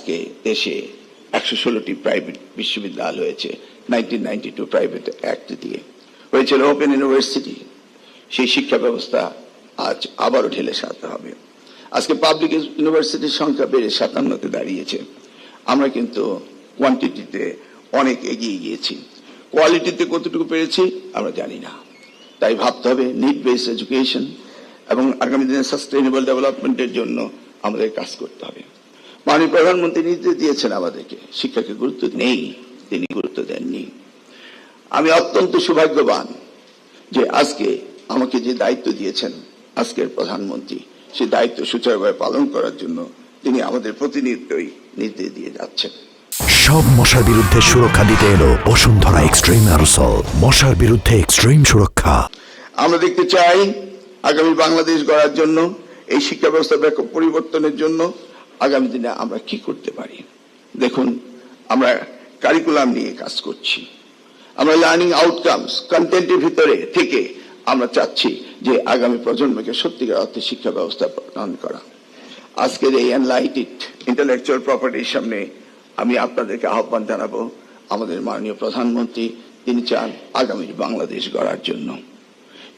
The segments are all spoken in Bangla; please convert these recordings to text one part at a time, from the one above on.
আজকে দেশে 116টি প্রাইভেট বিশ্ববিদ্যালয় হয়েছে 1992 প্রাইভেট অ্যাক্ট দিয়ে, হয়েছিল ওপেন ইউনিভার্সিটি। সেই শিক্ষা ব্যবস্থা আজ আবারও ঢেলে সাজাতে হবে। আজকে পাবলিক ইউনিভার্সিটির সংখ্যা বেড়ে 57তে দাঁড়িয়েছে। আমরা কিন্তু কোয়ান্টিটিতে অনেক এগিয়ে গিয়েছি, কোয়ালিটিতে কতটুকু পেরেছি আমরা জানি না। তাই ভাবতে হবে নিড বেসড এডুকেশন এবং আগামী দিনে সাস্টেইনেবল ডেভেলপমেন্টের জন্য আমাদের কাজ করতে হবে। মাননীয় প্রধানমন্ত্রী নির্দেশ দিয়েছেন আমাদেরকে, শিক্ষাকে গুরুত্ব নেই, তিনি গুরুত্ব দেননি। আমি অত্যন্ত সৌভাগ্যবান যে আজকে আমাকে যে দায়িত্ব দিয়েছেন আজকের প্রধানমন্ত্রী, সেই দায়িত্ব সুচারুভাবে পালন করার জন্য তিনি আমাদের প্রতিনিয়তই নির্দেশ দিয়ে যাচ্ছেন। সব মশার বিরুদ্ধে সুরক্ষা দিতে এলো বসুন্ধরা এক্সট্রিম অ্যারোসল, মশার বিরুদ্ধে এক্সট্রিম সুরক্ষা। আমরা দেখতে চাই আগামী বাংলাদেশ গড়ার জন্য, এই শিক্ষা ব্যবস্থা ব্যাপক পরিবর্তনের জন্য আগামী দিনে আমরা কি করতে পারি। দেখুন, আমরা কারিকুলাম নিয়ে কাজ করছি, আমরা লার্নিং আউটকামস কন্টেন্টের ভিতরে থেকে আমরা চাচ্ছি যে আগামী প্রজন্মকে সত্যিকার অর্থে শিক্ষা ব্যবস্থা প্রদান করা। আজকের এই এনলাইটেড ইন্টেলেকচুয়াল প্রপার্টির সামনে আমি আপনাদেরকে আহ্বান জানাবো, আমাদের মাননীয় প্রধানমন্ত্রী তিনি চান আগামীর বাংলাদেশ গড়ার জন্য।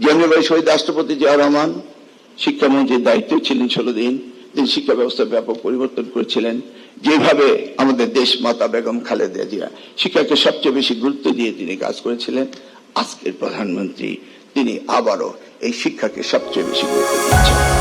জননেত্রী শহীদ রাষ্ট্রপতি জিয়া রহমান শিক্ষামন্ত্রীর দায়িত্বে ছিলেন 16 দিন, তিনি শিক্ষা ব্যবস্থা ব্যাপক পরিবর্তন করেছিলেন। যেভাবে আমাদের দেশ মাতা বেগম খালেদা জিয়া শিক্ষাকে সবচেয়ে বেশি গুরুত্ব দিয়ে তিনি কাজ করেছিলেন, আজকের প্রধানমন্ত্রী তিনি আবারও এই শিক্ষাকে সবচেয়ে বেশি গুরুত্ব দিচ্ছেন।